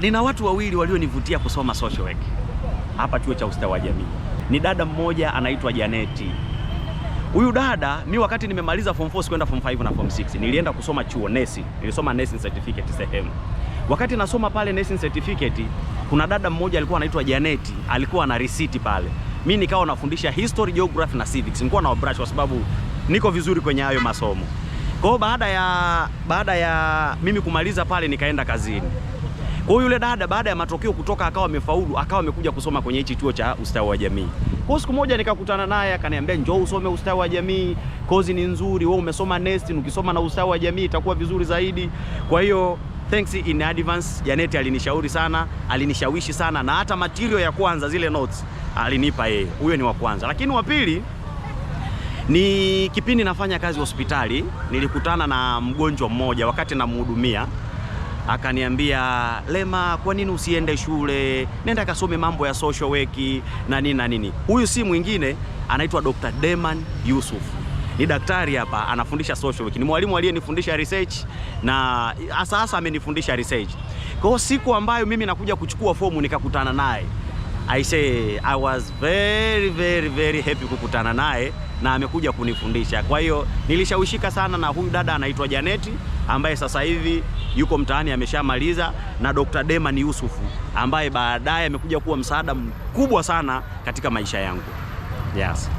Nina watu wawili walionivutia kusoma social work hapa chuo cha ustawi wa jamii. Ni dada mmoja anaitwa Janeti. Huyu dada mi wakati nimemaliza form 4 kwenda form 5 na form 6 nilienda kusoma chuo nesi. Nilisoma nursing certificate sehemu. Wakati nasoma pale nursing certificate kuna dada mmoja alikuwa anaitwa Janeti, alikuwa na receipt pale. Mimi nikawa nafundisha history, geography na civics. Nilikuwa na brush kwa sababu niko vizuri kwenye hayo masomo. Kwa hiyo baada ya mimi kumaliza pale nikaenda kazini. Kwa hiyo yule dada baada ya matokeo kutoka akawa amefaulu, akawa amekuja kusoma kwenye hichi chuo cha ustawi wa jamii. Kwa siku moja nikakutana naye akaniambia njoo usome ustawi wa jamii, kozi ni nzuri, wewe umesoma nesti, ukisoma na ustawi wa jamii itakuwa vizuri zaidi. Kwa hiyo thanks in advance, Janeti alinishauri sana, alinishawishi sana, na hata material ya kwanza zile notes alinipa yeye. Huyo ni wa kwanza. Lakini wa pili ni kipindi nafanya kazi hospitali, nilikutana na mgonjwa mmoja wakati namhudumia. Akaniambia, Lema, kwa nini usiende shule? Nenda kasome mambo ya social work na nini na nini. Huyu si mwingine, anaitwa Dr. Deman Yusuf. Ni daktari hapa, anafundisha social work. Ni mwalimu aliyenifundisha research na hasa amenifundisha research. Kwa hiyo siku ambayo mimi nakuja kuchukua fomu nikakutana naye. I was very happy kukutana naye na amekuja kunifundisha. Kwa hiyo nilishawishika sana na huyu dada anaitwa Janeti ambaye sasa hivi yuko mtaani ameshamaliza, na Dr. Deman Yusuf ambaye baadaye amekuja kuwa msaada mkubwa sana katika maisha yangu. Yes.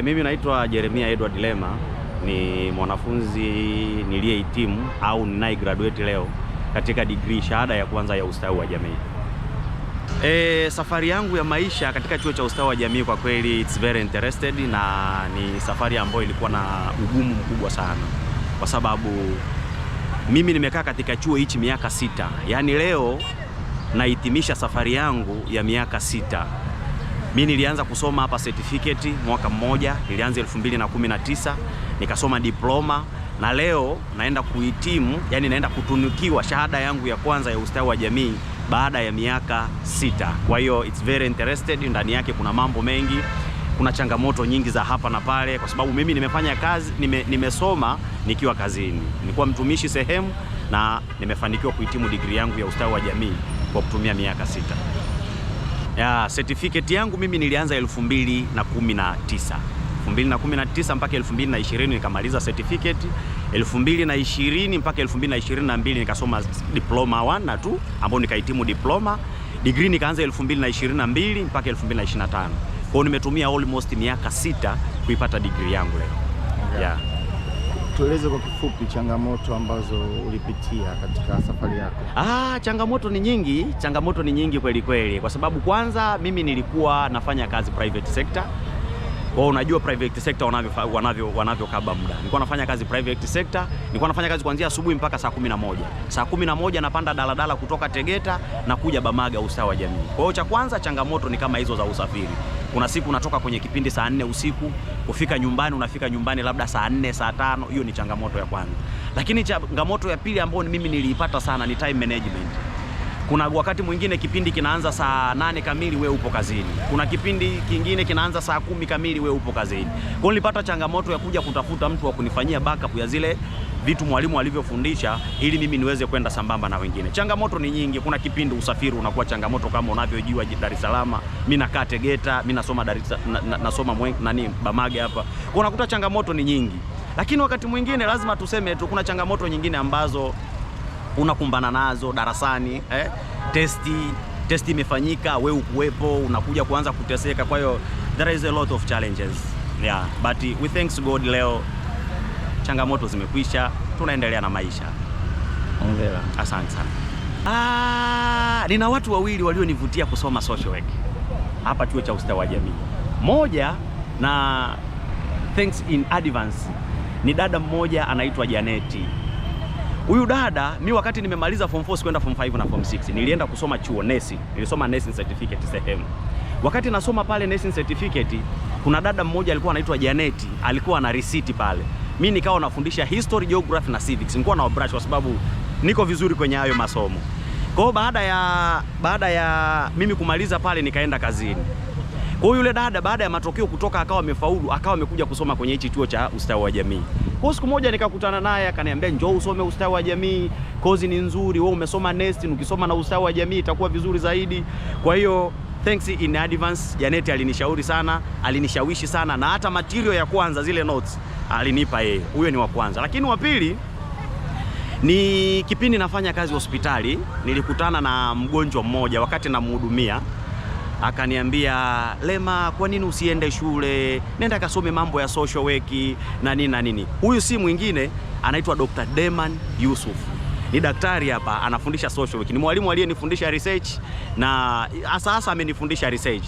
Mimi naitwa Jeremia Edward Lema, ni mwanafunzi niliyehitimu au ninaye graduate leo katika degree shahada ya kwanza ya ustawi wa jamii. Safari yangu ya maisha katika chuo cha ustawi wa jamii kwa kweli it's very interested, na ni safari ambayo ilikuwa na ugumu mkubwa sana kwa sababu mimi nimekaa katika chuo hichi miaka 6. Yaani leo nahitimisha safari yangu ya miaka 6. Mimi nilianza kusoma hapa certificate mwaka mmoja, nilianza 2019, nikasoma diploma na leo naenda kuhitimu, yani naenda kutunukiwa shahada yangu ya kwanza ya ustawi wa jamii baada ya miaka 6. Kwa hiyo it's very interested, ndani yake kuna mambo mengi, kuna changamoto nyingi za hapa na pale kwa sababu mimi nimefanya kazi, nimesoma nikiwa kazini. Nilikuwa mtumishi sehemu na nimefanikiwa kuhitimu degree yangu ya ustawi wa jamii kwa kutumia miaka 6. Certificate yangu mimi nilianza 2019. 2019 mpaka 2020 nikamaliza certificate. 2020 mpaka 2022 nikasoma diploma 1 na 2 ambao nikahitimu diploma. Degree nikaanza 2022 mpaka 2025. Kwa hiyo nimetumia almost miaka 6 kuipata degree yangu leo. Okay. Yeah. Tueleze kwa kifupi changamoto ambazo ulipitia katika safari yako. Changamoto ni nyingi kweli kweli, kwa sababu kwanza mimi nilikuwa nafanya kazi private sector. Kwa unajua private sector wanavyokaba muda. Nilikuwa nafanya kazi private sector, nilikuwa nafanya kazi kuanzia asubuhi mpaka saa 11. Saa 11 napanda daladala kutoka Tegeta na kuja Bamaga ustawi wa jamii. Kwa hiyo cha kwanza changamoto ni kama hizo za usafiri. Kuna siku unatoka kwenye kipindi saa 4 usiku, unafika nyumbani labda saa 4, saa 5, hiyo ni changamoto ya kwanza. Lakini changamoto ya pili ambayo mimi niliipata sana ni time management. Kuna wakati mwingine kipindi kinaanza saa 8 kamili wewe upo kazini. Kuna kipindi kingine kinaanza saa 10 kamili wewe upo kazini. Kwa hiyo nilipata changamoto ya kuja kutafuta mtu wa kunifanyia backup ya zile vitu mwalimu alivyofundisha ili mimi niweze kwenda sambamba na wengine. Changamoto ni nyingi. Kuna kipindi usafiri unakuwa changamoto kama unavyojua Dar es Salaam. Mimi nakaa Tegeta, mimi nasoma nasoma Bamaga hapa. Kwa unakuta changamoto ni nyingi. Lakini wakati mwingine lazima tuseme tu kuna changamoto nyingine ambazo unakumbana nazo darasani, testi imefanyika, wewe ukuwepo, unakuja kuanza kuteseka. Kwa hiyo there is a lot of challenges. Yeah, but we thanks God leo changamoto zimekwisha, tunaendelea na maisha. Hongera. Asante sana. Nina watu wawili walionivutia kusoma social work hapa chuo cha ustawi wa jamii. Moja na thanks in advance ni dada mmoja anaitwa Janeti. Huyu dada mi wakati nimemaliza form 4 kwenda form 5 na form 6 nilienda kusoma chuo nesi. Nilisoma nursing certificate sehemu. Wakati nasoma pale nursing certificate kuna dada mmoja alikuwa anaitwa Janeti, alikuwa na receipt pale. Mimi nikawa nafundisha history, geography na civics. Nilikuwa na brush kwa sababu niko vizuri kwenye hayo masomo. Kwa hiyo baada ya mimi kumaliza pale nikaenda kazini. Kwa hiyo yule dada baada ya matokeo kutoka akawa amefaulu, akawa amekuja kusoma kwenye hichi chuo cha ustawi wa jamii. Kwa siku moja nikakutana naye akaniambia njoo usome ustawi wa jamii, kozi ni nzuri, wewe umesoma nursing, ukisoma na ustawi wa jamii itakuwa vizuri zaidi. Kwa hiyo thanks in advance, Janet alinishauri sana, alinishawishi sana, na hata material ya kwanza zile notes alinipa yeye. Huyo ni wa kwanza. Lakini wa pili ni kipindi nafanya kazi hospitali, nilikutana na mgonjwa mmoja wakati namhudumia. Akaniambia, Lema, kwa nini usiende shule? Nenda kasome mambo ya social work na nini na nini. Huyu si mwingine, anaitwa Dr. Deman Yusuf. Ni daktari hapa, anafundisha social work. Ni mwalimu aliyenifundisha research na hasa amenifundisha research.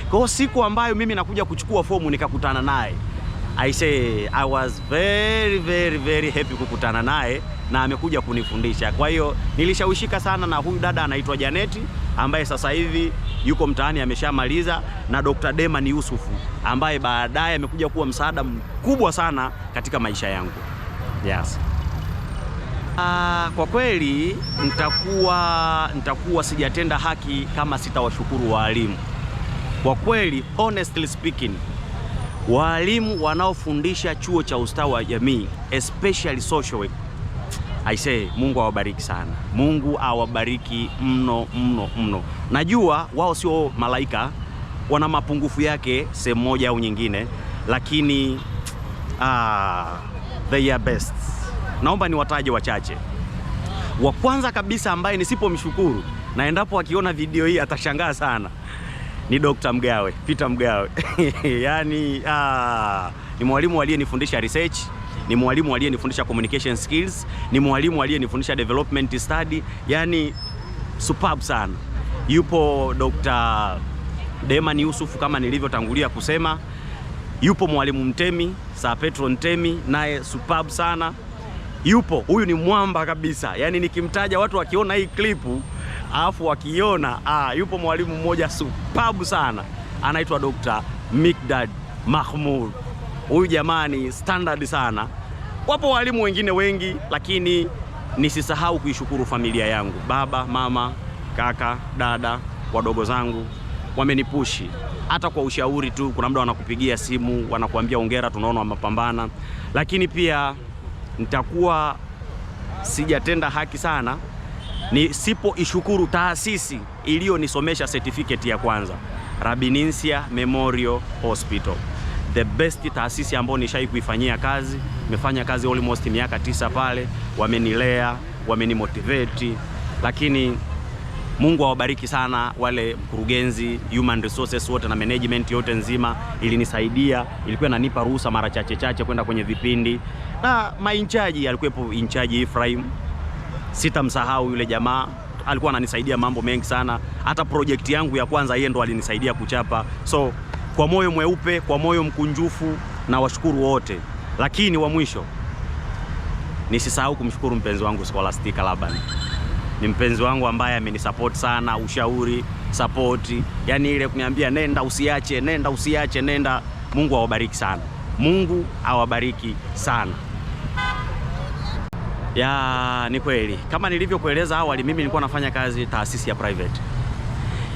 Kwa hiyo siku ambayo mimi nakuja kuchukua fomu nikakutana naye, I was very happy kukutana naye na amekuja kunifundisha. Kwa hiyo nilishawishika sana na huyu dada anaitwa Janet ambaye sasa hivi yuko mtaani ameshamaliza, na Dr. Deman Yusuf ambaye baadaye amekuja kuwa msaada mkubwa sana katika maisha yangu. Yes. Kwa kweli nitakuwa sijatenda haki kama sitawashukuru walimu. Kwa kweli, honestly speaking, walimu wanaofundisha chuo cha ustawi wa jamii, especially social work, I say Mungu awabariki sana. Mungu awabariki mno. Najua wao sio malaika, wana mapungufu yake sehemu moja au nyingine, lakini they are best. Naomba niwataje wachache. Wa kwanza kabisa ambaye nisipomshukuru na endapo akiona video hii atashangaa sana ni Dr. Mgawe, Peter Mgawe. Yani ni mwalimu aliyenifundisha research, ni mwalimu aliyenifundisha communication skills, ni mwalimu aliyenifundisha development study, yani superb sana. Yupo Dr. Deman Yusuf kama nilivyotangulia kusema. Yupo mwalimu Mtemi, Sir Petro Ntemi, naye superb sana. Yupo, huyu ni mwamba kabisa. Yani nikimtaja watu wakiona hii klipu alafu wakiona yupo mwalimu mmoja superb sana, anaitwa Dr. Mikdad Mahmud. Huyu jamani standard sana. Wapo walimu wengine wengi, lakini nisisahau kuishukuru familia yangu, baba, mama, kaka, dada, wadogo zangu. Wamenipushi hata kwa ushauri tu. Kuna muda wanakupigia simu wanakuambia hongera, tunaona mapambana. Lakini pia nitakuwa sijatenda haki sana nisipo ishukuru taasisi iliyonisomesha certificate ya kwanza, Rabininsia Memorial Hospital, the best taasisi ambayo nishai kuifanyia kazi. Nimefanya kazi almost miaka 9 pale. Wamenilea, wamenimotivate, lakini Mungu awabariki sana wale mkurugenzi, human resources wote na management yote nzima. Ilinisaidia, ilikuwa inanipa ruhusa mara chache kwenda kwenye vipindi, na mainchaji alikuwepo inchaji Ephraim. Sitamsahau yule jamaa, alikuwa ananisaidia mambo mengi sana. Hata project yangu ya kwanza yeye ndo alinisaidia kuchapa. So kwa moyo mweupe, kwa moyo mkunjufu, na washukuru wote. Lakini wa mwisho nisisahau kumshukuru mpenzi wangu Scholastica Laban. Ni mpenzi wangu ambaye amenisupport sana, ushauri, support, yani ile kuniambia nenda usiache, nenda usiache, nenda. Mungu awabariki sana. Mungu awabariki sana. Ya, ni kweli kama nilivyokueleza awali, mimi nilikuwa nafanya kazi taasisi ya private.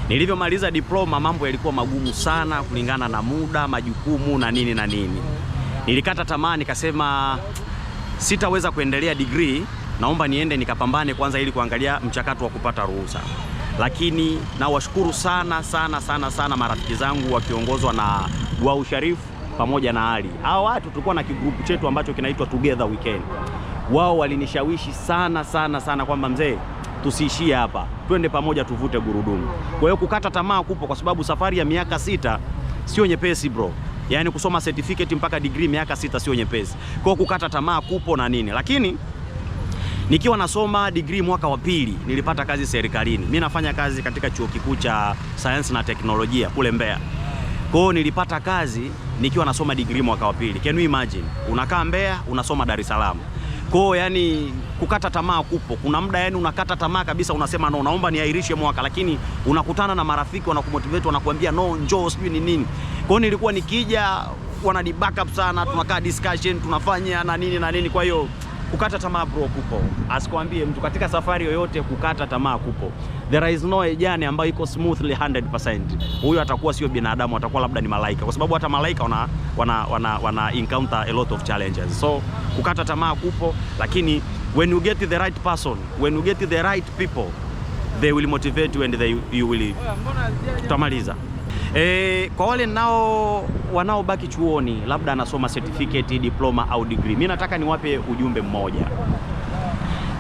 Nilivyomaliza diploma mambo yalikuwa magumu sana kulingana na muda, majukumu na nini na nini. Nilikata tamaa, nikasema sitaweza kuendelea degree, naomba niende nikapambane kwanza ili kuangalia mchakato wa kupata ruhusa. Lakini nawashukuru sana marafiki zangu wakiongozwa na Duau Sharif pamoja na Ali. Hao watu tulikuwa na kigrupu chetu ambacho kinaitwa Together Weekend. Wao walinishawishi sana kwamba mzee, tusiishie hapa, twende pamoja tuvute gurudumu. Kwa hiyo kukata tamaa kupo, kwa sababu safari ya miaka 6 sio nyepesi bro. Yaani kusoma certificate mpaka degree miaka 6 sio nyepesi. Kwa hiyo kukata tamaa kupo na nini. Lakini nikiwa nasoma degree mwaka wa pili nilipata kazi serikalini. Mimi nafanya kazi katika chuo kikuu cha sayansi na teknolojia kule Mbeya. Kwa hiyo nilipata kazi nikiwa nasoma degree mwaka wa pili. Can you imagine? Unakaa Mbeya, unasoma Dar es Salaam. Kwa hiyo yani kukata tamaa kupo. Kuna muda yani unakata tamaa kabisa, unasema no, naomba niairishe mwaka, lakini unakutana na marafiki wanakumotivate, wanakuambia no, njoo sijui ni nini. Kwa hiyo nilikuwa nikija wanani backup sana, tunakaa discussion, tunafanya na nini na nini. Kwa hiyo Kukata tamaa bro kupo. Asikwambie mtu katika safari yoyote kukata tamaa kupo. There is no ejani ambayo iko smoothly 100%. Huyo atakuwa sio binadamu, atakuwa labda ni malaika. Kwa sababu hata malaika wana encounter a lot of challenges. So kukata tamaa kupo, lakini when you get the right person, when you get the right people, they will motivate you and you will. Tutamaliza. Kwa wale wanaobaki chuoni, labda anasoma certificate, diploma au degree, mimi nataka niwape ujumbe mmoja.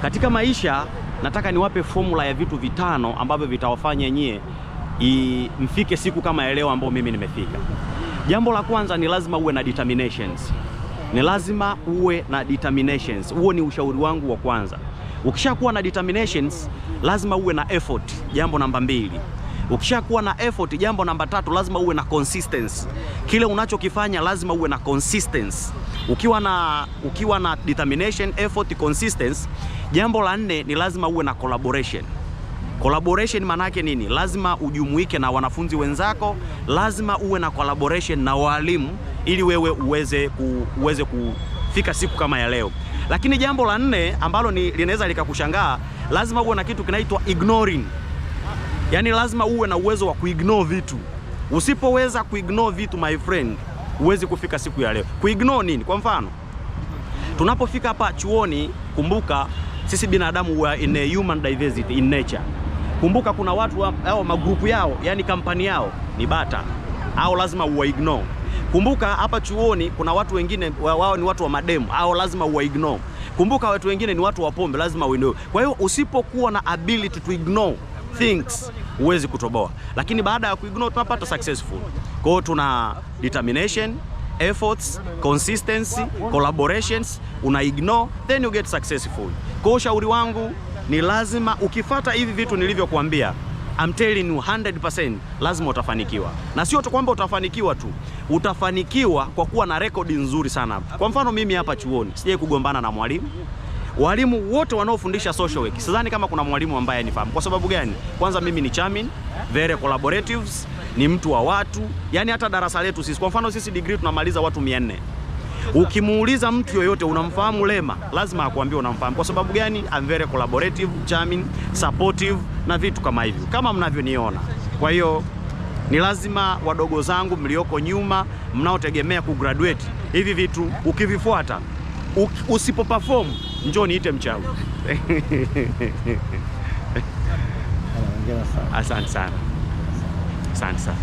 Katika maisha nataka niwape formula ya vitu vitano ambavyo vitawafanya nyie mfike siku kama leo ambao mimi nimefika. Jambo la kwanza ni lazima uwe na determinations. Ni lazima uwe na determinations. Huo ni ushauri wangu wa kwanza. Ukishakuwa na determinations, lazima uwe na effort. Jambo namba 2. Ukishakuwa na effort, jambo namba 3, lazima uwe na consistency. Kile unachokifanya lazima uwe na consistency. Ukiwa na determination, effort, consistency, jambo la 4 ni lazima uwe na collaboration. Collaboration maana yake nini? Lazima ujumuike na wanafunzi wenzako, lazima uwe na collaboration na walimu ili wewe uweze kufika siku kama ya leo. Lakini jambo la 4 ambalo linaweza likakushangaa, lazima uwe na kitu kinaitwa ignoring. Yaani lazima uwe na uwezo wa kuignore vitu. Usipoweza kuignore vitu my friend, huwezi kufika siku ya leo. Kuignore nini? Kwa mfano, tunapofika hapa chuoni, kumbuka sisi binadamu we are in a human diversity in nature. Kumbuka kuna watu hao magrupu yao, yani kampani yao ni bata, au lazima uwaignore. Kumbuka hapa chuoni kuna watu wengine wao ni watu wa mademu, au lazima uwaignore. Kumbuka watu wengine ni watu wa pombe, lazima uignore. Kwa hiyo usipokuwa na ability to ignore things, huwezi kutoboa. Lakini baada ya kuignore tunapata successful. Kwa hiyo tuna determination, efforts, consistency, collaborations, una ignore, then you get successful. Kwa hiyo ushauri wangu ni lazima ukifuata hivi vitu nilivyokuambia, I'm telling you 100% lazima utafanikiwa. Na sio tu kwamba utafanikiwa tu, utafanikiwa kwa kuwa na rekodi nzuri sana. Kwa mfano mimi hapa chuoni sijai kugombana na mwalimu. Walimu wote wanaofundisha social work, sidhani kama kuna mwalimu ambaye anifahamu. Kwa sababu gani? Kwanza mimi ni chairman, very collaboratives, ni mtu wa watu. Yani hata darasa letu sisi, kwa mfano sisi degree tunamaliza watu 400. Ukimuuliza mtu yoyote unamfahamu Lema, lazima akwambie unamfahamu. Kwa sababu gani? I'm very collaborative, charming, supportive na vitu kama hivyo, kama mnavyoniona. Kwa hiyo ni lazima wadogo zangu mlioko nyuma, mnaotegemea kugraduate, hivi vitu ukivifuata, usipoperform, njoo niite mchawi. Asante sana. Asante sana.